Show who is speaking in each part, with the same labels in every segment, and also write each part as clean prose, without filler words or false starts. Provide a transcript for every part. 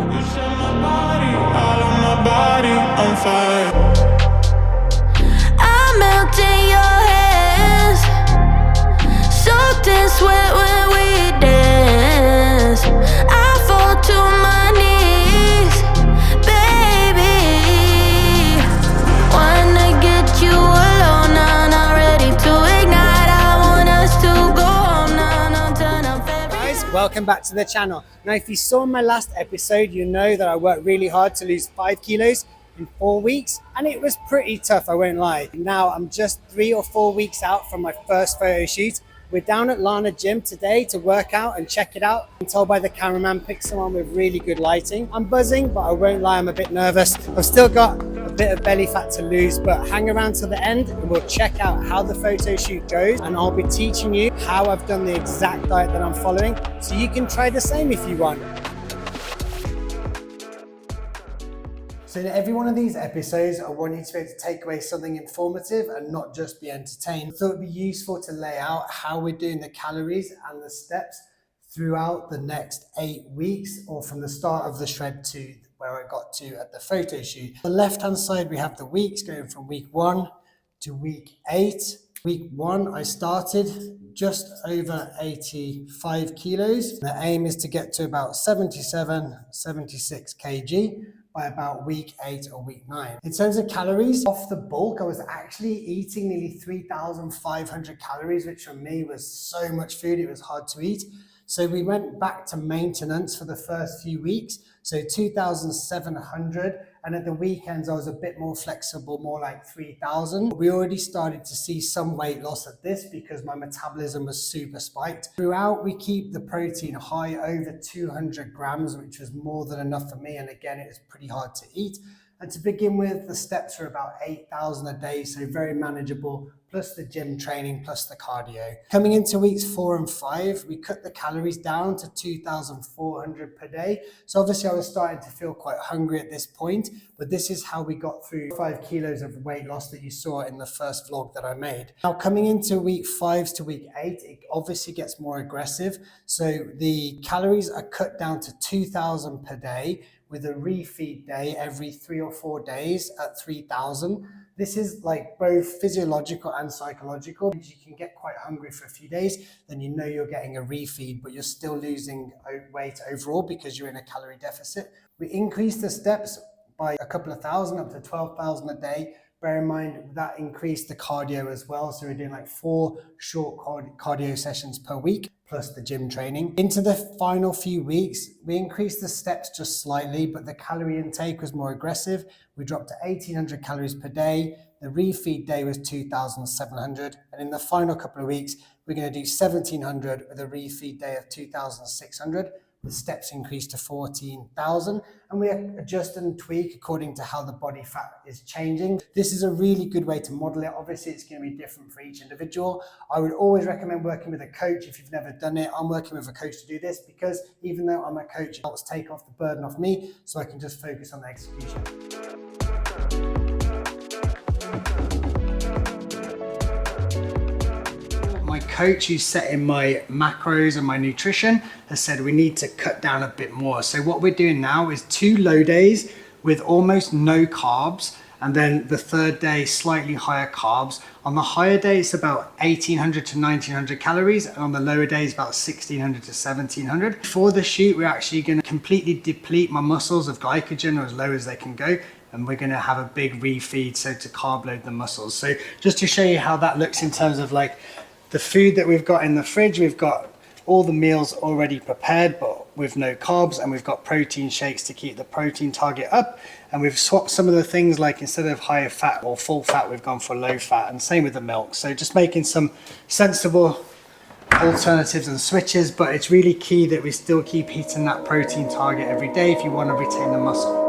Speaker 1: You set my body, all of my body on fire.
Speaker 2: I melt in your hands, soaked in sweat when we dance. I fall to my knees, baby. Wanna get you alone now, not ready to ignite. I want us to go home now, turn up every
Speaker 3: Guys, welcome back to the channel. Now, if you saw my last episode, you know that I worked really hard to lose 5 kilos in 4 weeks, and it was pretty tough, I won't lie. Now I'm just 3 or 4 weeks out from my first photo shoot. We're down at Lana Gym today to work out and check it out. I'm told by the cameraman, pick someone with really good lighting. I'm buzzing, but I won't lie, I'm a bit nervous. I've still got a bit of belly fat to lose, but hang around till the end and we'll check out how the photo shoot goes, and I'll be teaching you how I've done the exact diet that I'm following, so you can try the same if you want. So in every one of these episodes, I want you to be able to take away something informative and not just be entertained. I thought it'd be useful to lay out how we're doing the calories and the steps throughout the next 8 weeks, or from the start of the shred to where I got to at the photo shoot. On the left-hand side, we have the weeks going from week 1 to week 8. Week 1, I started just over 85 kilos. The aim is to get to about 77, 76 kg. By about week 8 or week 9. In terms of calories, off the bulk, I was actually eating nearly 3,500 calories, which for me was so much food, it was hard to eat. So we went back to maintenance for the first few weeks, so 2,700, and at the weekends I was a bit more flexible, more like 3,000. We already started to see some weight loss at this because my metabolism was super spiked. Throughout, we keep the protein high, over 200 grams, which was more than enough for me, and again, it was pretty hard to eat. And to begin with, the steps are about 8,000 a day, so very manageable, plus the gym training, plus the cardio. Coming into weeks 4 and 5, we cut the calories down to 2,400 per day. So obviously I was starting to feel quite hungry at this point, but this is how we got through 5 kilos of weight loss that you saw in the first vlog that I made. Now coming into week 5 to week 8, it obviously gets more aggressive. So the calories are cut down to 2,000 per day, with a refeed day every 3 or 4 days at 3,000. This is like both physiological and psychological. You can get quite hungry for a few days, then you know you're getting a refeed, but you're still losing weight overall because you're in a calorie deficit. We increased the steps by a couple of thousand, up to 12,000 a day. Bear in mind that increased the cardio as well. So we're doing like 4 short cardio sessions per week, plus the gym training. Into the final few weeks, we increased the steps just slightly, but the calorie intake was more aggressive. We dropped to 1,800 calories per day. The refeed day was 2,700. And in the final couple of weeks, we're going to do 1,700 with a refeed day of 2,600. The steps increased to 14,000, and we adjust and tweak according to how the body fat is changing. This is a really good way to model it. Obviously, it's going to be different for each individual. I would always recommend working with a coach if you've never done it. I'm working with a coach to do this because even though I'm a coach, it helps take off the burden off me so I can just focus on the execution. My coach who's setting my macros and my nutrition has said we need to cut down a bit more. So what we're doing now is 2 low days with almost no carbs, and then the third day slightly higher carbs. On the higher day it's about 1,800 to 1,900 calories, and on the lower days about 1,600 to 1,700. Before the shoot, we're actually going to completely deplete my muscles of glycogen, or as low as they can go, and we're going to have a big refeed, so to carb load the muscles. So just to show you how that looks in terms of like the food that we've got in the fridge, we've got all the meals already prepared, but with no carbs, and we've got protein shakes to keep the protein target up. And we've swapped some of the things, like instead of higher fat or full fat, we've gone for low fat, and same with the milk. So just making some sensible alternatives and switches, but it's really key that we still keep hitting that protein target every day if you want to retain the muscle.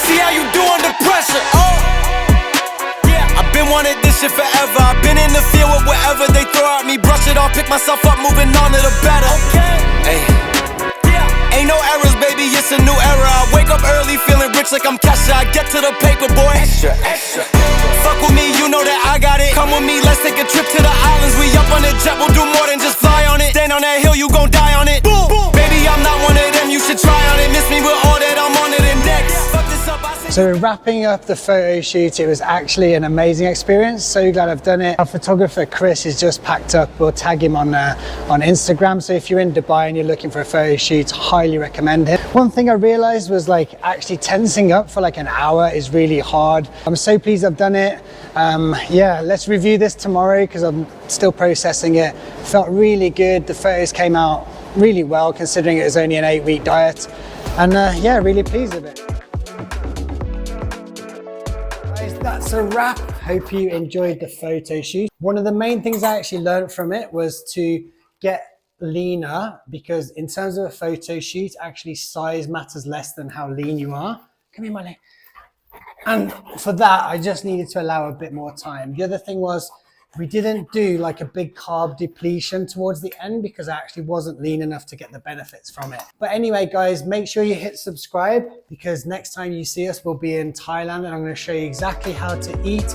Speaker 4: see how you do under pressure. Oh, yeah, I've been wanting this shit forever. I've been in the field with whatever they throw at me. Brush it off, pick myself up, moving on to the better. Hey, yeah, ain't no errors, baby, it's a new era. I wake up early, feeling rich like I'm Kesha. I get to the paper, boy. Extra, extra. Fuck with me, you know that I got it. Come with me, let's take a trip to the islands. We up on the jet, we'll do more than just fly on it. Stand on that hill, you gon' die on it. Boom, boom. Baby, I'm not one of them, you should try on it. Miss me with all that, I'm on it index. Fuck this up, I say.
Speaker 3: So we're wrapping up the photo shoot. It was actually an amazing experience. So glad I've done it. Our photographer Chris is just packed up. We'll tag him on Instagram. So if you're in Dubai and you're looking for a photo shoot, highly recommend it. One thing I realized was like actually tensing up for like an hour is really hard. I'm so pleased I've done it. Yeah, let's review this tomorrow because I'm still processing it. Felt really good. The photos came out really well considering it was only an 8-week diet. And yeah, really pleased with it. Guys, that's a wrap. Hope you enjoyed the photo shoot. One of the main things I actually learned from it was to get leaner, because in terms of a photo shoot, actually size matters less than how lean you are. Come here, my leg. And for that, I just needed to allow a bit more time. The other thing was we didn't do like a big carb depletion towards the end because I actually wasn't lean enough to get the benefits from it. But anyway, guys, make sure you hit subscribe because next time you see us, we'll be in Thailand and I'm going to show you exactly how to eat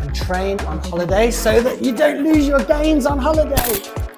Speaker 3: and train on holiday so that you don't lose your gains on holiday.